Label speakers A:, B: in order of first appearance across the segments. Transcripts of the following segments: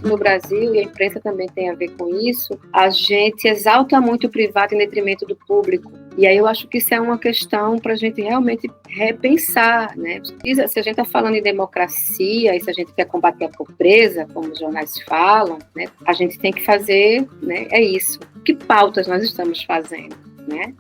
A: no Brasil, e a imprensa também tem a ver com isso, a gente exalta muito o privado em detrimento do público. E aí eu acho que isso é uma questão para a gente realmente repensar, né? Se a gente está falando em democracia e se a gente quer combater a pobreza, como os jornais falam, né, a gente tem que fazer, né, é isso. Que pautas nós estamos fazendo, né?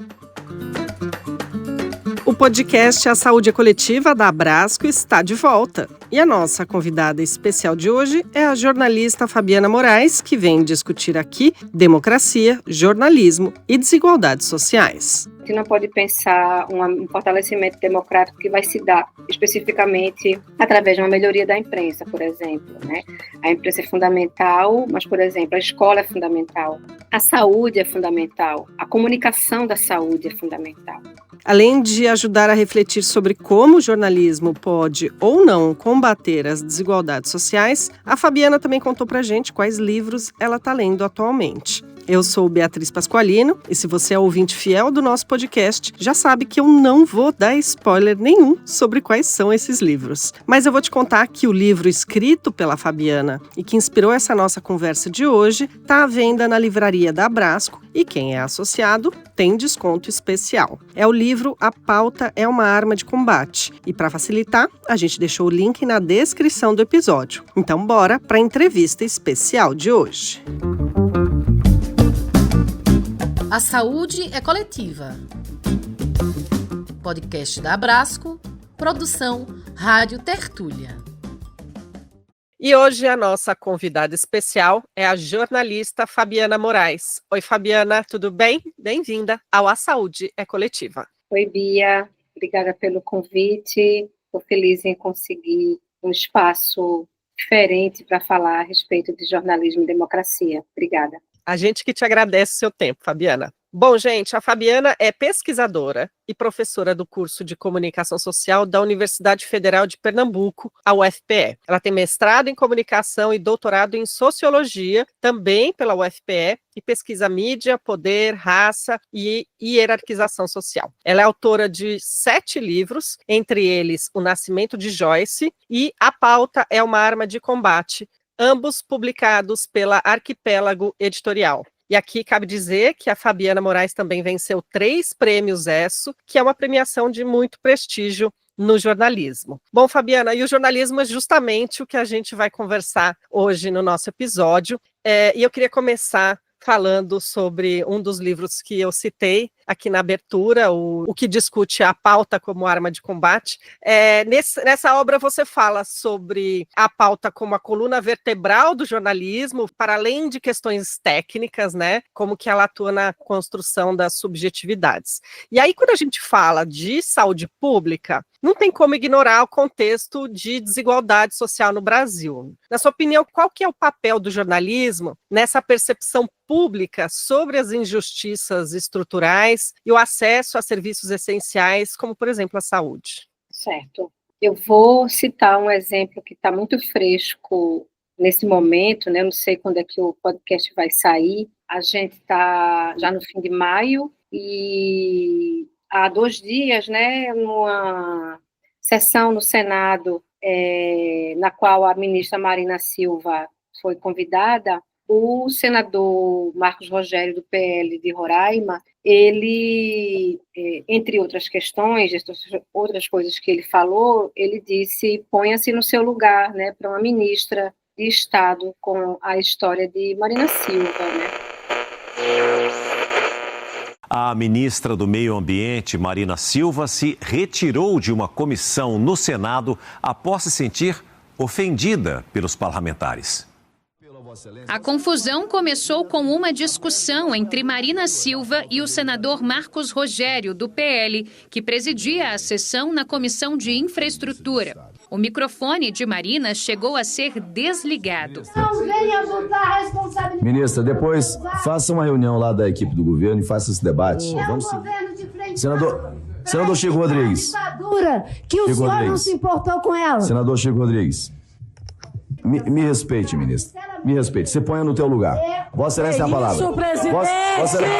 B: O podcast A Saúde é Coletiva da Abrasco está de volta. E a nossa convidada especial de hoje é a jornalista Fabiana Moraes, que vem discutir aqui democracia, jornalismo e desigualdades sociais.
A: A gente não pode pensar um fortalecimento democrático que vai se dar especificamente através de uma melhoria da imprensa, por exemplo, né? A imprensa é fundamental, mas, por exemplo, a escola é fundamental, a saúde é fundamental, a comunicação da saúde é fundamental.
B: Além de ajudar a refletir sobre como o jornalismo pode ou não combater as desigualdades sociais, a Fabiana também contou pra gente quais livros ela está lendo atualmente. Eu sou Beatriz Pasqualino e se você é ouvinte fiel do nosso podcast, já sabe que eu não vou dar spoiler nenhum sobre quais são esses livros. Mas eu vou te contar que o livro escrito pela Fabiana e que inspirou essa nossa conversa de hoje está à venda na livraria da Abrasco e quem é associado tem desconto especial. É o livro A Pauta é uma Arma de Combate. E para facilitar, a gente deixou o link na descrição do episódio. Então bora para a entrevista especial de hoje.
C: A saúde é coletiva. Podcast da Abrasco, produção Rádio Tertúlia.
B: E hoje a nossa convidada especial é a jornalista Fabiana Moraes. Oi, Fabiana, tudo bem? Bem-vinda ao A Saúde é Coletiva.
A: Oi, Bia. Obrigada pelo convite. Estou feliz em conseguir um espaço diferente para falar a respeito de jornalismo e democracia. Obrigada.
B: A gente que te agradece o seu tempo, Fabiana. Bom, gente, a Fabiana é pesquisadora e professora do curso de Comunicação Social da Universidade Federal de Pernambuco, a UFPE. Ela tem mestrado em Comunicação e doutorado em Sociologia, também pela UFPE, e pesquisa mídia, poder, raça e hierarquização social. Ela é autora de 7 livros, entre eles O Nascimento de Joyce e A Pauta é uma Arma de Combate, ambos publicados pela Arquipélago Editorial. E aqui cabe dizer que a Fabiana Moraes também venceu 3 prêmios ESSO, que é uma premiação de muito prestígio no jornalismo. Bom, Fabiana, e o jornalismo é justamente o que a gente vai conversar hoje no nosso episódio. E eu queria começar falando sobre um dos livros que eu citei aqui na abertura, o que discute a pauta como arma de combate. Nessa obra você fala sobre a pauta como a coluna vertebral do jornalismo, para além de questões técnicas, né, como que ela atua na construção das subjetividades. E aí, quando a gente fala de saúde pública, não tem como ignorar o contexto de desigualdade social no Brasil. Na sua opinião, qual que é o papel do jornalismo nessa percepção pública sobre as injustiças estruturais e o acesso a serviços essenciais, como, por exemplo, a saúde?
A: Certo. Eu vou citar um exemplo que está muito fresco nesse momento, né? Eu não sei quando é que o podcast vai sair. A gente está já no fim de maio e há 2 dias, né, numa sessão no Senado, na qual a ministra Marina Silva foi convidada, o senador Marcos Rogério, do PL de Roraima, ele, entre outras questões, outras coisas que ele falou, ele disse: ponha-se no seu lugar, né, para uma ministra de Estado com a história de Marina Silva, né?
D: A ministra do Meio Ambiente, Marina Silva, se retirou de uma comissão no Senado após se sentir ofendida pelos parlamentares.
E: A confusão começou com uma discussão entre Marina Silva e o senador Marcos Rogério, do PL, que presidia a sessão na Comissão de Infraestrutura. O microfone de Marina chegou a ser desligado.
F: Não venha voltar a responsabilidade.
G: Ministra, depois faça uma reunião lá da equipe do governo e faça esse debate.
F: Vamos governo de frente.
G: Senador Chico Rodrigues.
F: Ditadura que o senhor não se importou com ela.
G: Senador Chico Rodrigues. Me respeite, ministro. Me respeite. Você ponha no teu lugar. Vossa Excelência é a palavra.
F: Isso, presidente!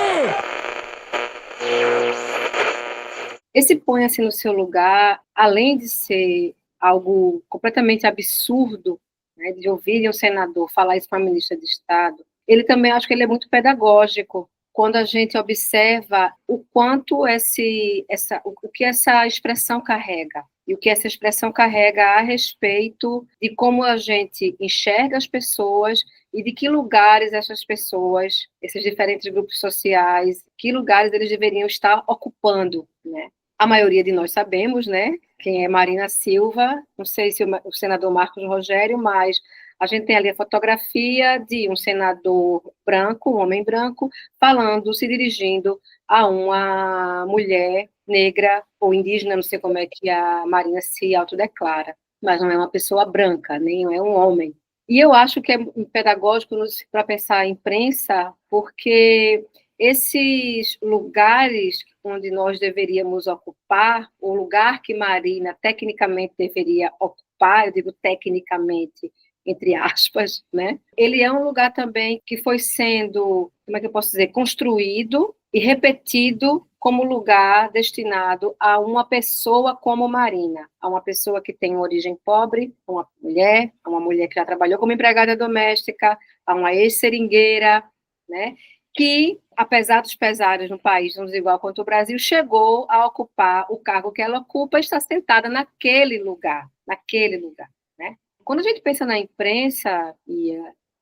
A: Esse ponha-se no seu lugar, além de ser algo completamente absurdo, né, de ouvirem um senador falar isso para a ministra de Estado, ele também, acho que ele é muito pedagógico, quando a gente observa o quanto o que essa expressão carrega, e o que essa expressão carrega a respeito de como a gente enxerga as pessoas e de que lugares essas pessoas, esses diferentes grupos sociais, que lugares eles deveriam estar ocupando, né? A maioria de nós sabemos, né, quem é Marina Silva, não sei se o senador Marcos Rogério, mas a gente tem ali a fotografia de um senador branco, um homem branco, falando, se dirigindo a uma mulher negra ou indígena, não sei como é que a Marina se autodeclara, mas não é uma pessoa branca, nem é um homem. E eu acho que é pedagógico para pensar a imprensa, porque esses lugares onde nós deveríamos ocupar, o lugar que Marina tecnicamente deveria ocupar, eu digo tecnicamente, entre aspas, né? Ele é um lugar também que foi sendo, como é que eu posso dizer, construído e repetido como lugar destinado a uma pessoa como Marina, a uma pessoa que tem origem pobre, a uma mulher que já trabalhou como empregada doméstica, a uma ex-seringueira, né? Que, apesar dos pesares no país não desigual quanto o Brasil, chegou a ocupar o cargo que ela ocupa e está sentada naquele lugar, né? Quando a gente pensa na imprensa,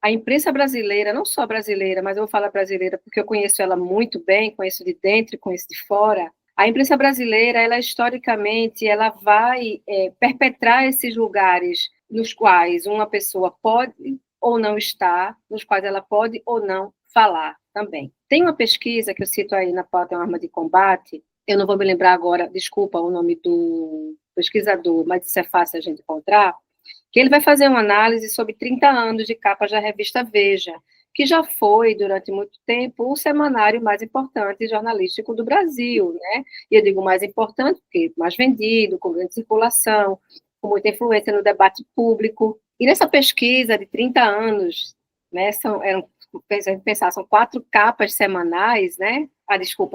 A: a imprensa brasileira, não só brasileira, mas eu vou falar brasileira porque eu conheço ela muito bem, conheço de dentro e conheço de fora, a imprensa brasileira, ela historicamente, ela vai perpetrar esses lugares nos quais uma pessoa pode ou não estar, nos quais ela pode ou não falar também. Tem uma pesquisa que eu cito aí na pauta É uma Arma de Combate, eu não vou me lembrar agora, desculpa o nome do pesquisador, mas isso é fácil a gente encontrar, que ele vai fazer uma análise sobre 30 anos de capas da revista Veja, que já foi, durante muito tempo, o semanário mais importante jornalístico do Brasil, né? E eu digo mais importante porque mais vendido, com grande circulação, com muita influência no debate público. E nessa pesquisa de 30 anos, né, são 4 capas semanais, né?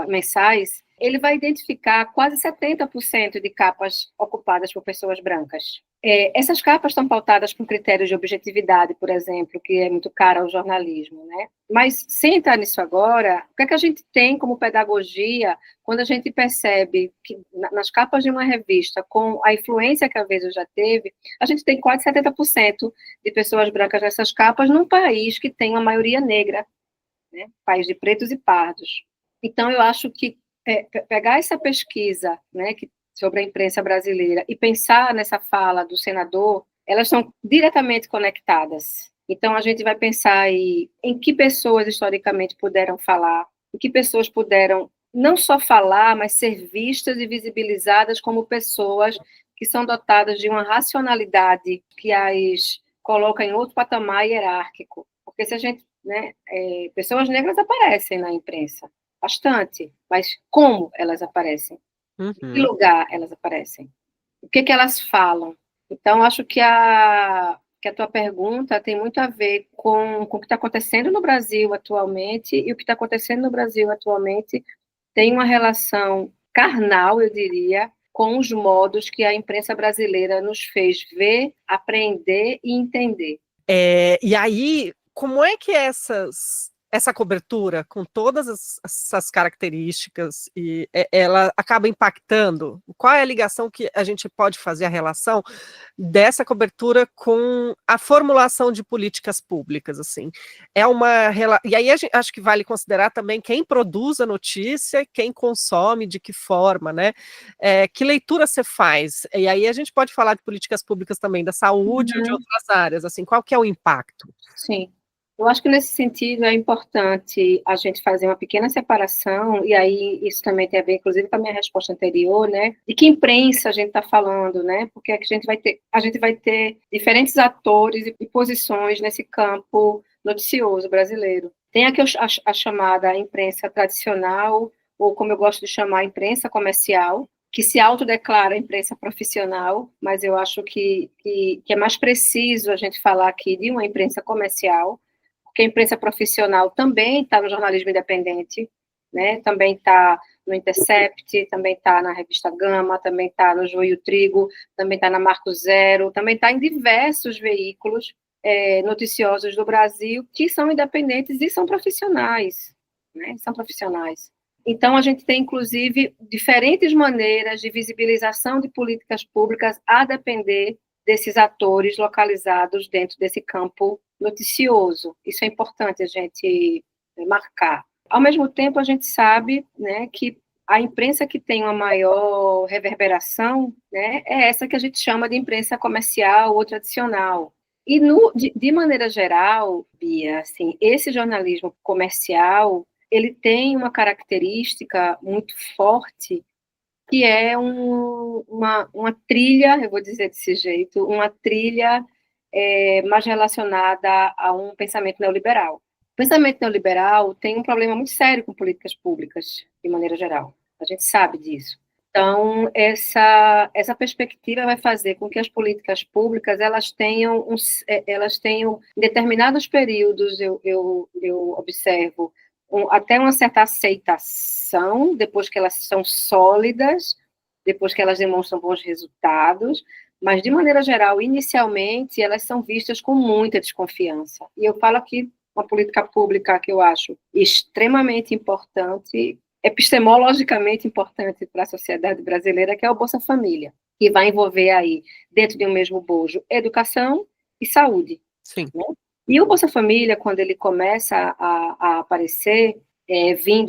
A: Mensais, ele vai identificar quase 70% de capas ocupadas por pessoas brancas. Essas capas estão pautadas por critérios de objetividade, por exemplo, que é muito caro ao jornalismo, né? Mas, sem entrar nisso agora, o que é que a gente tem como pedagogia quando a gente percebe que nas capas de uma revista, com a influência que a Veja já teve, a gente tem quase 70% de pessoas brancas nessas capas num país que tem uma maioria negra, né? País de pretos e pardos. Então, eu acho que pegar essa pesquisa, né, sobre a imprensa brasileira e pensar nessa fala do senador, elas são diretamente conectadas. Então, a gente vai pensar aí em que pessoas historicamente puderam falar, em que pessoas puderam não só falar, mas ser vistas e visibilizadas como pessoas que são dotadas de uma racionalidade que as coloca em outro patamar hierárquico. Porque se a gente, né, pessoas negras aparecem na imprensa, bastante, mas como elas aparecem? Em que lugar elas aparecem? O que elas falam? Então, acho que a tua pergunta tem muito a ver com o que está acontecendo no Brasil atualmente, e o que está acontecendo no Brasil atualmente tem uma relação carnal, eu diria, com os modos que a imprensa brasileira nos fez ver, aprender e entender.
B: E aí, como é que essa cobertura, com todas essas características, e ela acaba impactando? Qual é a ligação que a gente pode fazer, a relação dessa cobertura com a formulação de políticas públicas, assim? E aí acho que vale considerar também quem produz a notícia, quem consome, de que forma, né? Que leitura você faz? E aí a gente pode falar de políticas públicas também, da saúde ou de outras áreas, assim, qual que é o impacto?
A: Sim. Eu acho que nesse sentido é importante a gente fazer uma pequena separação, e aí isso também tem a ver, inclusive, com a minha resposta anterior, né? De que imprensa a gente está falando, né? Porque a gente vai ter diferentes atores e posições nesse campo noticioso brasileiro. Tem aqui a chamada imprensa tradicional, ou como eu gosto de chamar, imprensa comercial, que se autodeclara imprensa profissional, mas eu acho que é mais preciso a gente falar aqui de uma imprensa comercial, porque a imprensa profissional também está no jornalismo independente, né? Também está no Intercept, também está na Revista Gama, também está no Joio Trigo, também está na Marco Zero, também está em diversos veículos, noticiosos do Brasil que são independentes e são profissionais, né? São profissionais. Então, a gente tem, inclusive, diferentes maneiras de visibilização de políticas públicas a depender desses atores localizados dentro desse campo noticioso. Isso é importante a gente marcar. Ao mesmo tempo, a gente sabe, né, que a imprensa que tem uma maior reverberação, né, é essa que a gente chama de imprensa comercial ou tradicional. E, de maneira geral, Bia, assim, esse jornalismo comercial, ele tem uma característica muito forte, que é uma trilha, eu vou dizer desse jeito, uma trilha mais relacionada a um pensamento neoliberal. O pensamento neoliberal tem um problema muito sério com políticas públicas, de maneira geral. A gente sabe disso. Então, essa perspectiva vai fazer com que as políticas públicas elas tenham em determinados períodos, eu observo, até uma certa aceitação, depois que elas são sólidas, depois que elas demonstram bons resultados, mas, de maneira geral, inicialmente, elas são vistas com muita desconfiança. E eu falo aqui uma política pública que eu acho extremamente importante, epistemologicamente importante para a sociedade brasileira, que é o Bolsa Família, que vai envolver aí, dentro de um mesmo bojo, educação e saúde.
B: Sim.
A: Né? E o Bolsa Família, quando ele começa a aparecer,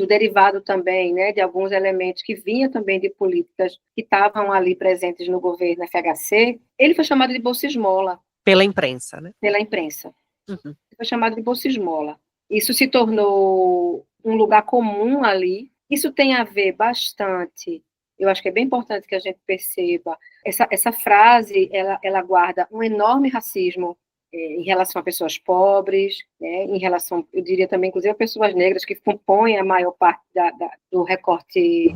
A: derivado também, né, de alguns elementos que vinham também de políticas que estavam ali presentes no governo FHC, ele foi chamado de Bolsa Esmola.
B: Pela imprensa, né?
A: Pela imprensa.
B: Uhum.
A: Foi chamado de Bolsa Esmola. Isso se tornou um lugar comum ali. Isso tem a ver bastante, eu acho que é bem importante que a gente perceba, essa frase, ela guarda um enorme racismo em relação a pessoas pobres, né, em relação, eu diria também, inclusive, a pessoas negras, que compõem a maior parte do recorte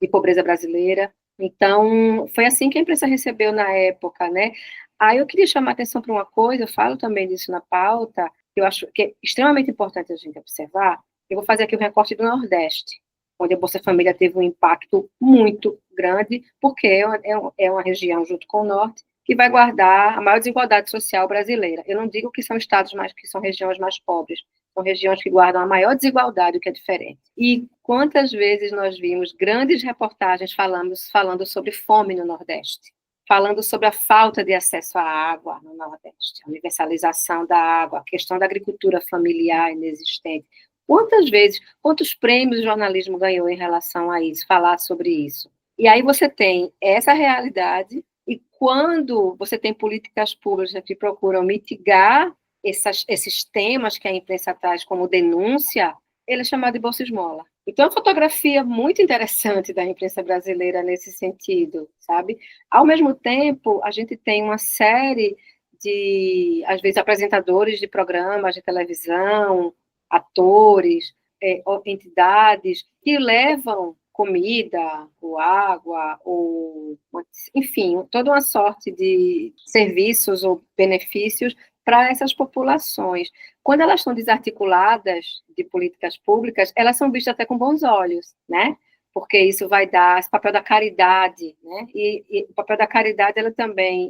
A: de pobreza brasileira. Então, foi assim que a imprensa recebeu na época, né? Aí eu queria chamar a atenção para uma coisa, eu falo também disso na pauta, que eu acho que é extremamente importante a gente observar. Eu vou fazer aqui o recorte do Nordeste, onde a Bolsa Família teve um impacto muito grande, porque é uma região, junto com o Norte, que vai guardar a maior desigualdade social brasileira. Eu não digo que são estados que são regiões mais pobres, são regiões que guardam a maior desigualdade, o que é diferente. E quantas vezes nós vimos grandes reportagens falando sobre fome no Nordeste, falando sobre a falta de acesso à água no Nordeste, a universalização da água, a questão da agricultura familiar inexistente. Quantas vezes, quantos prêmios o jornalismo ganhou em relação a isso, falar sobre isso? E aí você tem essa realidade, e quando você tem políticas públicas que procuram mitigar esses temas que a imprensa traz como denúncia, ele é chamado de Bolsa Esmola. Então, é uma fotografia muito interessante da imprensa brasileira nesse sentido, sabe? Ao mesmo tempo, a gente tem uma série de, às vezes, apresentadores de programas de televisão, atores, entidades que levam comida, ou água, ou, enfim, toda uma sorte de serviços ou benefícios para essas populações. Quando elas estão desarticuladas de políticas públicas, elas são vistas até com bons olhos, né? Porque isso vai dar esse papel da caridade, né? E o papel da caridade,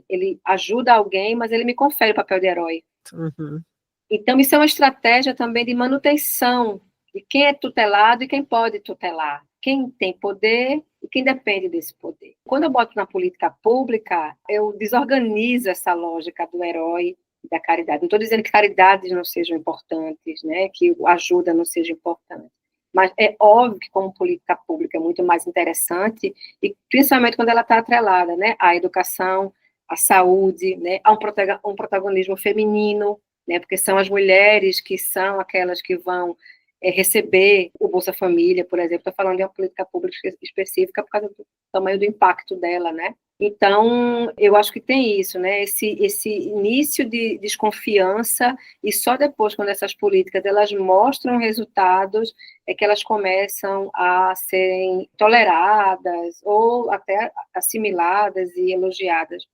A: ele ajuda alguém, mas ele me confere o papel de herói.
B: Uhum.
A: Então, isso é uma estratégia também de manutenção de quem é tutelado e quem pode tutelar, quem tem poder e quem depende desse poder. Quando eu boto na política pública, eu desorganizo essa lógica do herói e da caridade. Não estou dizendo que caridades não sejam importantes, né, que ajuda não seja importante, mas é óbvio que como política pública é muito mais interessante, e principalmente quando ela está atrelada, né, à educação, à saúde, né, a um protagonismo feminino, né, porque são as mulheres que são aquelas que vão receber o Bolsa Família, por exemplo. Estou falando de uma política pública específica por causa do tamanho do impacto dela, né? Então, eu acho que tem isso, né? Esse início de desconfiança, e só depois, quando essas políticas elas mostram resultados, é que elas começam a serem toleradas ou até assimiladas e elogiadas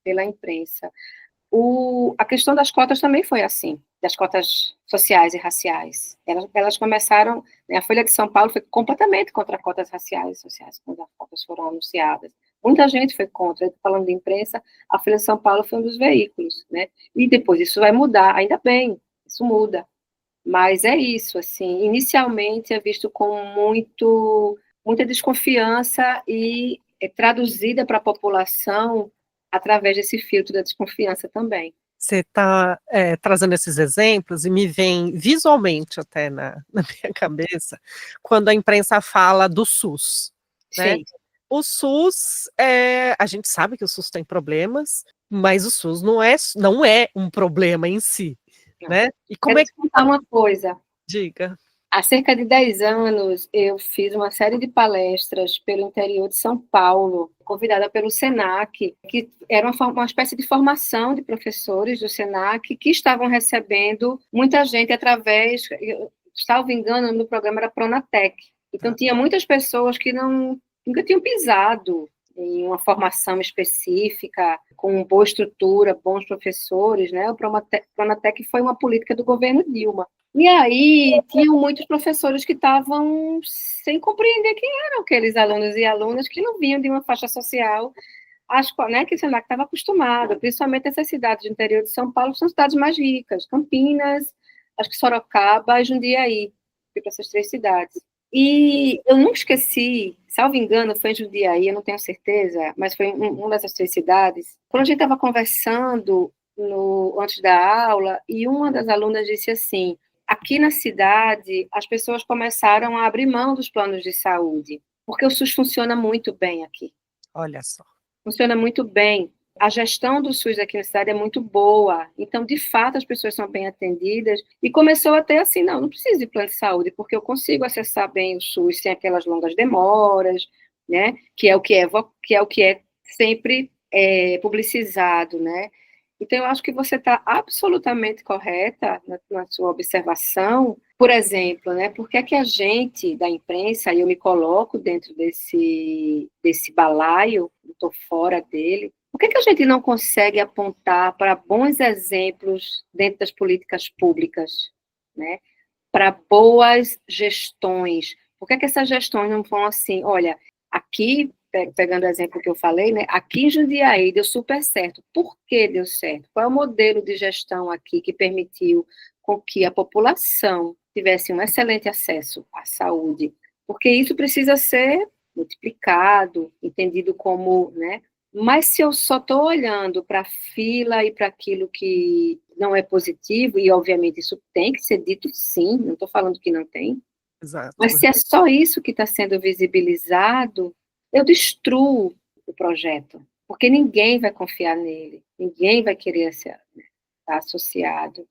A: pela imprensa. A questão das cotas também foi assim, das cotas sociais e raciais. Elas começaram, né, a Folha de São Paulo foi completamente contra cotas raciais e sociais, quando as cotas foram anunciadas. Muita gente foi contra. Falando de imprensa, a Folha de São Paulo foi um dos veículos, né? E depois isso vai mudar, ainda bem, isso muda. Mas é isso, assim, inicialmente é visto com muita desconfiança e é traduzida para a população através desse filtro da desconfiança também.
B: Você está trazendo esses exemplos e me vem visualmente até na minha cabeça quando a imprensa fala do SUS, né?
A: Sim.
B: O SUS, a gente sabe que o SUS tem problemas, mas o SUS não é um problema em si, né? E como
A: Quero te contar uma coisa.
B: Diga.
A: Há cerca de 10 anos, eu fiz uma série de palestras pelo interior de São Paulo, convidada pelo SENAC, que era uma espécie de formação de professores do SENAC que estavam recebendo muita gente através, salvo engano, no programa era Pronatec. Então, tinha muitas pessoas que nunca tinham pisado em uma formação específica, com boa estrutura, bons professores, né? O Pronatec foi uma política do governo Dilma. E aí, tinham muitos professores que estavam sem compreender quem eram aqueles alunos e alunas que não vinham de uma faixa social, né, que o SENAC estava acostumado, principalmente essas cidades do interior de São Paulo, são cidades mais ricas, Campinas, acho que Sorocaba e Jundiaí, fui para essas 3 cidades. E eu nunca esqueci, salvo engano, foi em Jundiaí, eu não tenho certeza, mas foi uma dessas 3 cidades, quando a gente estava conversando antes da aula, e uma das alunas disse assim: aqui na cidade, as pessoas começaram a abrir mão dos planos de saúde, porque o SUS funciona muito bem aqui.
B: Olha só.
A: Funciona muito bem. A gestão do SUS aqui na cidade é muito boa. Então, de fato, as pessoas são bem atendidas. E começou a ter assim, não preciso de plano de saúde, porque eu consigo acessar bem o SUS sem aquelas longas demoras, né? Que é o que é sempre publicizado, né? Então, eu acho que você está absolutamente correta na sua observação. Por exemplo, né, por que é que a gente, da imprensa, e eu me coloco dentro desse balaio, estou fora dele, por que é que a gente não consegue apontar para bons exemplos dentro das políticas públicas, né, para boas gestões? Por que é que essas gestões não vão assim, olha, aqui, pegando o exemplo que eu falei, né, aqui em Jundiaí deu super certo. Por que deu certo? Qual é o modelo de gestão aqui que permitiu com que a população tivesse um excelente acesso à saúde? Porque isso precisa ser multiplicado, entendido como, né? Mas se eu só estou olhando para a fila e para aquilo que não é positivo, e obviamente isso tem que ser dito sim, não estou falando que não tem,
B: Exato.
A: mas se é só isso que está sendo visibilizado, eu destruo o projeto, porque ninguém vai confiar nele, ninguém vai querer estar associado.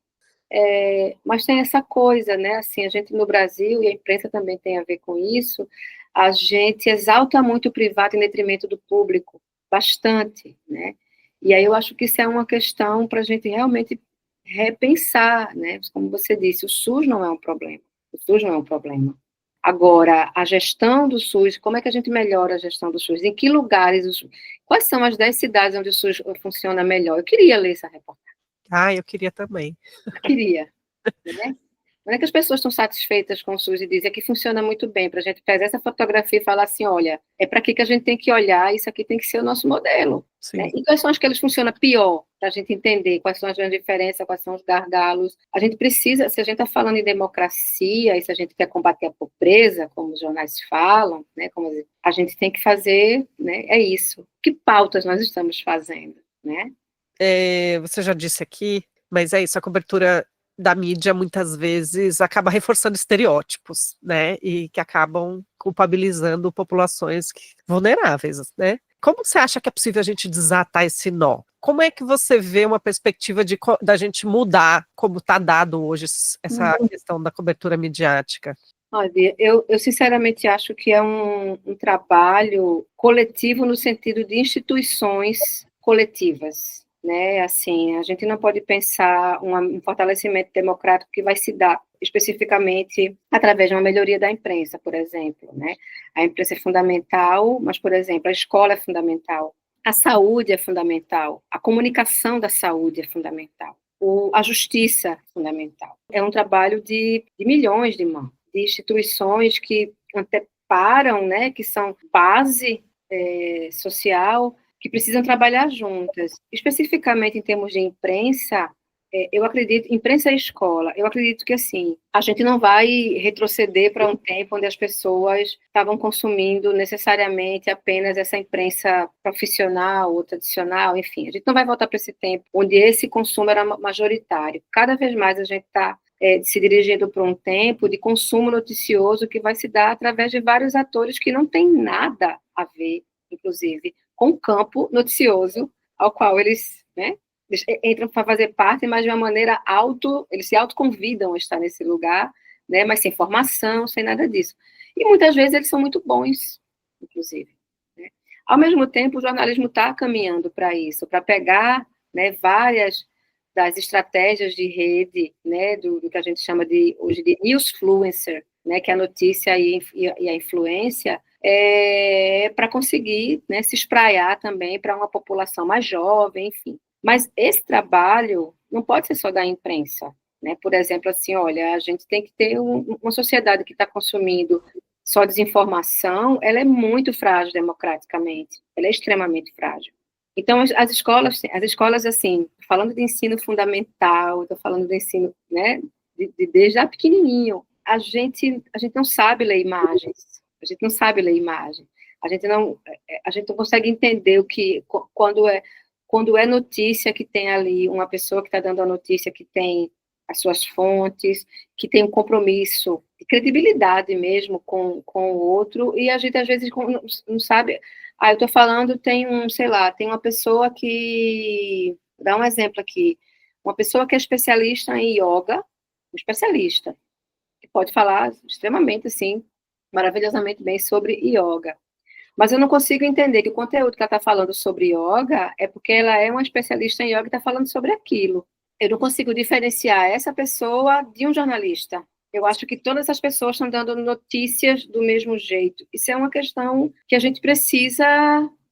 A: Mas tem essa coisa, né, assim, a gente no Brasil, e a imprensa também tem a ver com isso, a gente exalta muito o privado em detrimento do público, bastante, né, e aí eu acho que isso é uma questão para a gente realmente repensar, né, como você disse, o SUS não é um problema, o SUS não é um problema. Agora, a gestão do SUS, como é que a gente melhora a gestão do SUS? Em que lugares, quais são as 10 cidades onde o SUS funciona melhor? Eu queria ler essa reportagem.
B: Eu queria também.
A: Eu queria, né? Não é que as pessoas estão satisfeitas com o SUS e dizem que funciona muito bem, para a gente fazer essa fotografia e falar assim, olha, é para aqui que a gente tem que olhar, isso aqui tem que ser o nosso modelo. Né? E quais são as que eles funcionam pior, para a gente entender quais são as grandes diferenças, quais são os gargalos. A gente precisa, se a gente está falando em democracia, e se a gente quer combater a pobreza, como os jornais falam, né, como a gente tem que fazer, né, é isso. Que pautas nós estamos fazendo, né?
B: Você já disse aqui, mas é isso, a cobertura da mídia muitas vezes acaba reforçando estereótipos, né, e que acabam culpabilizando populações vulneráveis, né? Como você acha que é possível a gente desatar esse nó? Como é que você vê uma perspectiva da gente mudar, como está dado hoje essa questão da cobertura midiática?
A: Olha, eu sinceramente acho que é um trabalho coletivo no sentido de instituições coletivas, né? Assim, a gente não pode pensar um fortalecimento democrático que vai se dar especificamente através de uma melhoria da imprensa, por exemplo, né? A imprensa é fundamental, mas, por exemplo, a escola é fundamental, a saúde é fundamental, a comunicação da saúde é fundamental, a justiça é fundamental. É um trabalho de milhões de mãos, de instituições que anteparam, né, que são base social que precisam trabalhar juntas. Especificamente em termos de imprensa, eu acredito, imprensa e escola, eu acredito que, assim, a gente não vai retroceder para um tempo onde as pessoas estavam consumindo necessariamente apenas essa imprensa profissional ou tradicional, enfim, a gente não vai voltar para esse tempo onde esse consumo era majoritário. Cada vez mais a gente está se dirigindo para um tempo de consumo noticioso que vai se dar através de vários atores que não tem nada a ver, inclusive, com o campo noticioso ao qual eles, né, eles entram para fazer parte, mas de uma maneira eles se autoconvidam a estar nesse lugar, né, mas sem formação, sem nada disso. E muitas vezes eles são muito bons, inclusive. Né? Ao mesmo tempo, o jornalismo está caminhando para isso, para pegar, né, várias das estratégias de rede, né, do que a gente chama hoje de newsfluencer, né, que é a notícia e a influência, para conseguir, né, se espraiar também para uma população mais jovem, enfim. Mas esse trabalho não pode ser só da imprensa, né? Por exemplo, assim, olha, a gente tem que ter uma sociedade que está consumindo só desinformação, ela é muito frágil democraticamente, ela é extremamente frágil. Então, as escolas, assim, falando de ensino fundamental, estou falando de ensino, né, desde pequenininho, a gente não sabe ler imagens, a gente não sabe ler imagem, a gente não consegue entender quando é notícia que tem ali uma pessoa que está dando a notícia que tem as suas fontes, que tem um compromisso de credibilidade mesmo com o outro, e a gente às vezes não sabe. Eu estou falando, tem uma pessoa que, vou dar um exemplo aqui, uma pessoa que é especialista em yoga, um especialista, que pode falar extremamente, assim, maravilhosamente bem sobre yoga. Mas eu não consigo entender que o conteúdo que ela está falando sobre yoga é porque ela é uma especialista em yoga e está falando sobre aquilo. Eu não consigo diferenciar essa pessoa de um jornalista. Eu acho que todas as pessoas estão dando notícias do mesmo jeito. Isso é uma questão que a gente precisa,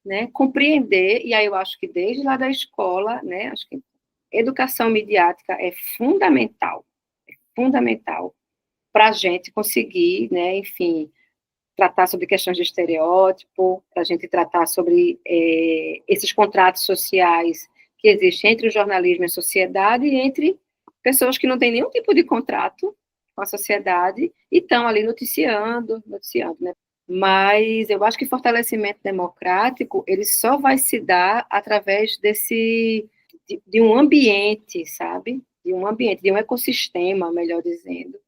A: né, compreender, e aí eu acho que desde lá da escola, né, acho que educação midiática é fundamental para a gente conseguir, né, enfim, tratar sobre questões de estereótipo, para a gente tratar sobre esses contratos sociais que existem entre o jornalismo e a sociedade, e entre pessoas que não têm nenhum tipo de contrato com a sociedade e estão ali noticiando, né? Mas eu acho que fortalecimento democrático, ele só vai se dar através de um ambiente, sabe? De um ecossistema, melhor dizendo,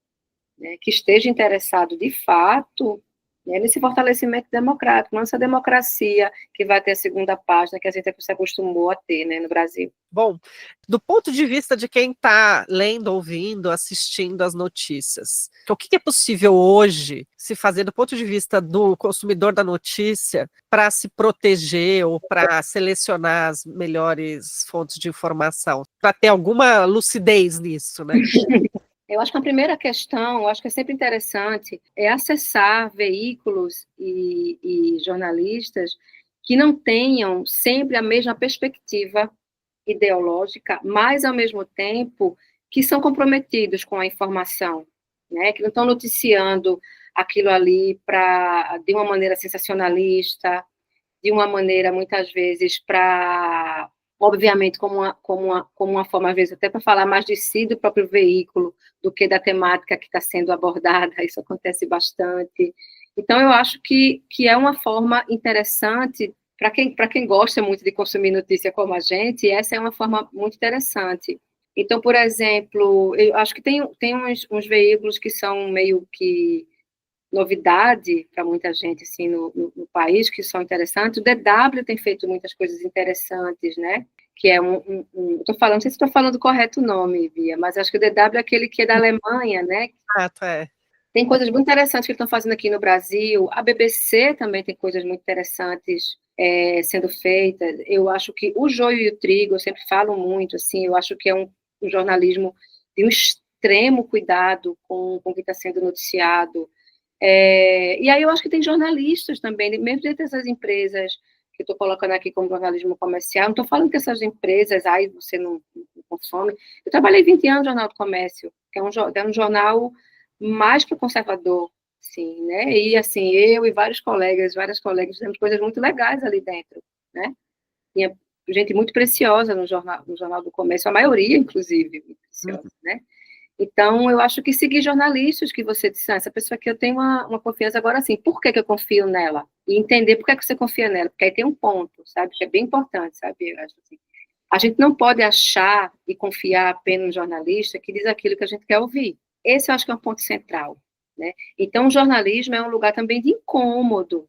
A: né? Que esteja interessado, de fato, nesse fortalecimento democrático, não essa democracia que vai ter a segunda página que a gente se acostumou a ter, né, no Brasil.
B: Bom, do ponto de vista de quem está lendo, ouvindo, assistindo as notícias, o que é possível hoje se fazer do ponto de vista do consumidor da notícia para se proteger ou para selecionar as melhores fontes de informação, para ter alguma lucidez nisso, né?
A: Eu acho que a primeira questão, eu acho que é sempre interessante, é acessar veículos e jornalistas que não tenham sempre a mesma perspectiva ideológica, mas, ao mesmo tempo, que são comprometidos com a informação, né? Que não estão noticiando aquilo ali de uma maneira sensacionalista, de uma maneira, muitas vezes, obviamente, como uma forma, às vezes, até para falar mais de si, do próprio veículo, do que da temática que está sendo abordada, isso acontece bastante. Então, eu acho que é uma forma interessante, para quem gosta muito de consumir notícia como a gente, essa é uma forma muito interessante. Então, por exemplo, eu acho que tem uns veículos que são meio que novidade para muita gente assim, no país, que são interessantes. O DW tem feito muitas coisas interessantes, né? Que é estou falando, não sei se estou falando correto o nome, Bia, mas acho que o DW é aquele que é da Alemanha, né? Tem coisas muito interessantes que estão fazendo aqui no Brasil. A BBC também tem coisas muito interessantes sendo feitas. Eu acho que o joio e o trigo, eu sempre falo muito, assim, eu acho que é um jornalismo de um extremo cuidado com o que está sendo noticiado. E aí eu acho que tem jornalistas também, mesmo dentro dessas empresas que eu estou colocando aqui como jornalismo comercial, não estou falando que essas empresas, você não consome. Eu trabalhei 20 anos no Jornal do Comércio, que é um jornal mais para conservador, sim, né? E assim, eu e várias colegas fizemos coisas muito legais ali dentro, né? Tinha gente muito preciosa no Jornal do Comércio, a maioria, inclusive, muito preciosa, né? Então, eu acho que seguir jornalistas que você disse, essa pessoa aqui eu tenho uma confiança agora, assim, por que eu confio nela? E entender por que você confia nela, porque aí tem um ponto, sabe, que é bem importante, sabe, eu acho assim. A gente não pode achar e confiar apenas no jornalista que diz aquilo que a gente quer ouvir. Esse eu acho que é um ponto central, né? Então, o jornalismo é um lugar também de incômodo,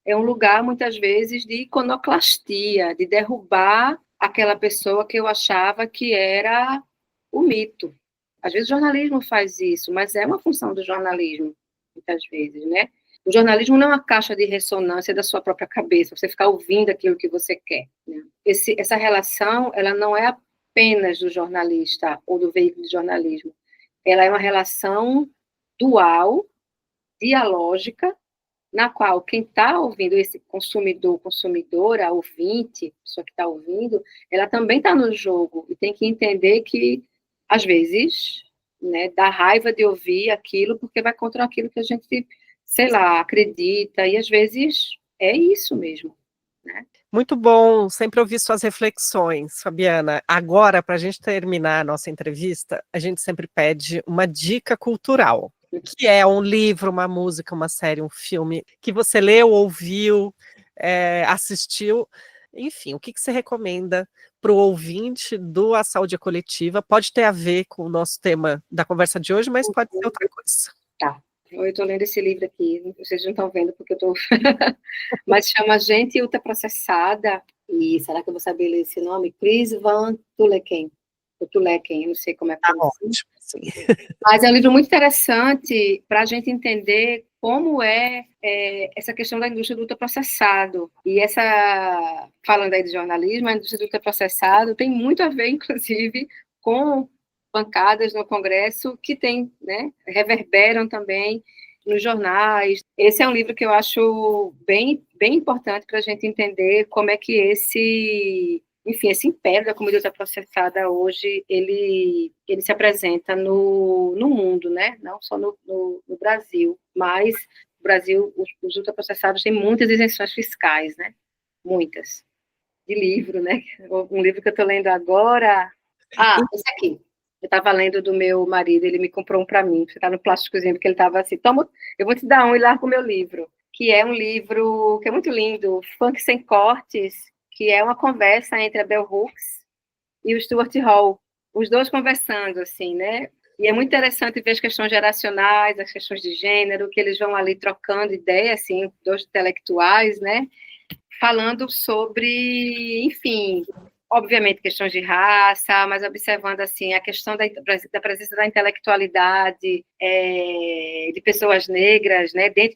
A: é um lugar, muitas vezes, de iconoclastia, de derrubar aquela pessoa que eu achava que era o mito. Às vezes o jornalismo faz isso, mas é uma função do jornalismo, muitas vezes, né? O jornalismo não é uma caixa de ressonância da sua própria cabeça, você ficar ouvindo aquilo que você quer, né? Essa relação, ela não é apenas do jornalista ou do veículo de jornalismo, ela é uma relação dual, dialógica, na qual quem está ouvindo, esse consumidor, consumidora, ouvinte, pessoa que está ouvindo, ela também está no jogo e tem que entender que, às vezes, né, dá raiva de ouvir aquilo porque vai contra aquilo que a gente, sei lá, acredita, e às vezes é isso mesmo, né?
B: Muito bom sempre ouvir suas reflexões, Fabiana. Agora, para a gente terminar a nossa entrevista, a gente sempre pede uma dica cultural, que é um livro, uma música, uma série, um filme que você leu, ouviu, assistiu, enfim, o que você recomenda para o ouvinte do A Saúde Coletiva? Pode ter a ver com o nosso tema da conversa de hoje, mas pode ser outra coisa.
A: Tá, eu estou lendo esse livro aqui, vocês não estão vendo porque eu estou... mas chama Gente Ultraprocessada, e será que eu vou saber ler esse nome? Chris Van Tulleken, eu não sei como é que
B: ótimo, sim.
A: Mas é um livro muito interessante para a gente entender como essa questão da indústria do ultraprocessado. E falando aí de jornalismo, a indústria do ultraprocessado tem muito a ver, inclusive, com bancadas no Congresso que tem, né, reverberam também nos jornais. Esse é um livro que eu acho bem, bem importante para a gente entender como é que esse império da comida ultraprocessada hoje, ele se apresenta no mundo, né? Não só no Brasil, mas no Brasil, os ultraprocessados têm muitas isenções fiscais, né? Muitas. De livro, né? Um livro que eu estou lendo agora... esse aqui. Eu estava lendo do meu marido, ele me comprou um para mim, que está no plásticozinho, porque ele estava assim, toma, eu vou te dar um e largo o meu livro, que é um livro que é muito lindo, Funk Sem Cortes, que é uma conversa entre a Bell Hooks e o Stuart Hall, os dois conversando, assim, né? E é muito interessante ver as questões geracionais, as questões de gênero, que eles vão ali trocando ideias, assim, dois intelectuais, né? Falando sobre, enfim, obviamente questões de raça, mas observando, assim, a questão da presença da intelectualidade, de pessoas negras, né, dentro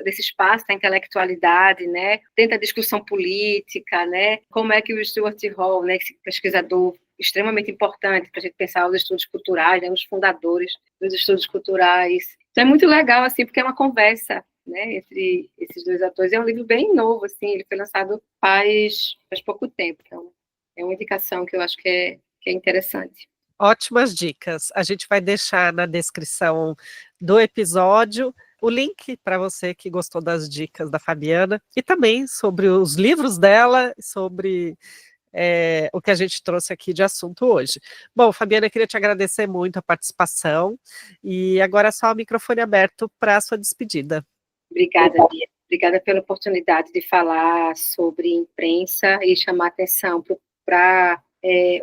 A: desse espaço da intelectualidade, né, dentro da discussão política, né, como é que o Stuart Hall, né, esse pesquisador extremamente importante para a gente pensar os estudos culturais, né, os fundadores dos estudos culturais. Então é muito legal, assim, porque é uma conversa, né, entre esses dois atores. É um livro bem novo, assim, ele foi lançado faz pouco tempo, então é uma indicação que eu acho que é interessante.
B: Ótimas dicas. A gente vai deixar na descrição do episódio o link para você que gostou das dicas da Fabiana e também sobre os livros dela, sobre o que a gente trouxe aqui de assunto hoje. Bom, Fabiana, eu queria te agradecer muito a participação e agora é só o microfone aberto para a sua despedida.
A: Obrigada, Bia. Obrigada pela oportunidade de falar sobre imprensa e chamar atenção para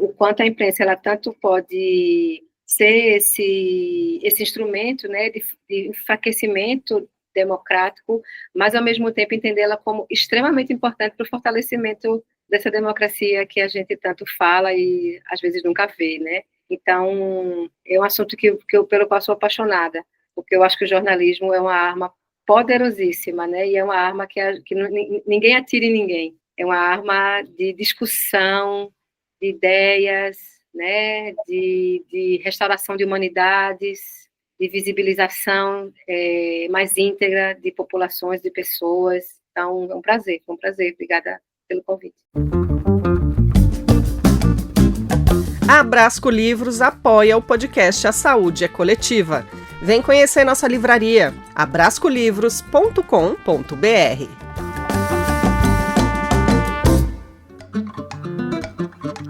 A: o quanto a imprensa ela tanto pode ser esse instrumento, né, de enfraquecimento democrático, mas ao mesmo tempo entendê-la como extremamente importante para o fortalecimento dessa democracia que a gente tanto fala e às vezes nunca vê, né? Então é um assunto pelo qual sou apaixonada, porque eu acho que o jornalismo é uma arma poderosíssima, né? E é uma arma que ninguém atira em ninguém. É uma arma de discussão, de ideias, né, de restauração de humanidades, de visibilização mais íntegra de populações, de pessoas. Então, é um prazer, foi um prazer. Obrigada pelo convite.
B: A Abrasco Livros apoia o podcast A Saúde é Coletiva. Vem conhecer nossa livraria, abrascolivros.com.br.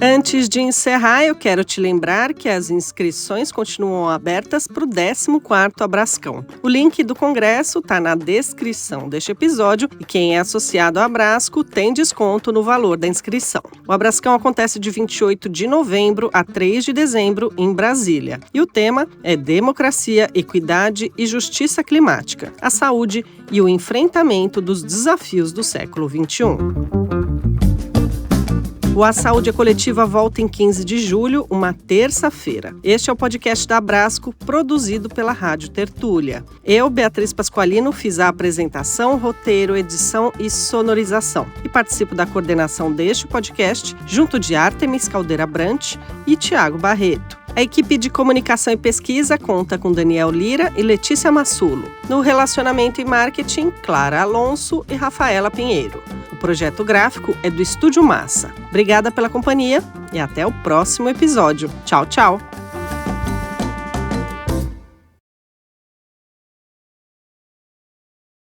B: Antes de encerrar, eu quero te lembrar que as inscrições continuam abertas para o 14º Abrascão. O link do congresso está na descrição deste episódio e quem é associado ao Abrasco tem desconto no valor da inscrição. O Abrascão acontece de 28 de novembro a 3 de dezembro em Brasília. E o tema é Democracia, Equidade e Justiça Climática, a saúde e o enfrentamento dos desafios do século XXI. O A Saúde é Coletiva volta em 15 de julho, uma terça-feira. Este é o podcast da Abrasco, produzido pela Rádio Tertúlia. Eu, Beatriz Pasqualino, fiz a apresentação, roteiro, edição e sonorização. E participo da coordenação deste podcast, junto de Artemis Caldeira Brant e Tiago Barreto. A equipe de comunicação e pesquisa conta com Daniel Lira e Letícia Massulo. No relacionamento e marketing, Clara Alonso e Rafaela Pinheiro. O projeto gráfico é do Estúdio Massa. Obrigada pela companhia e até o próximo episódio. Tchau, tchau!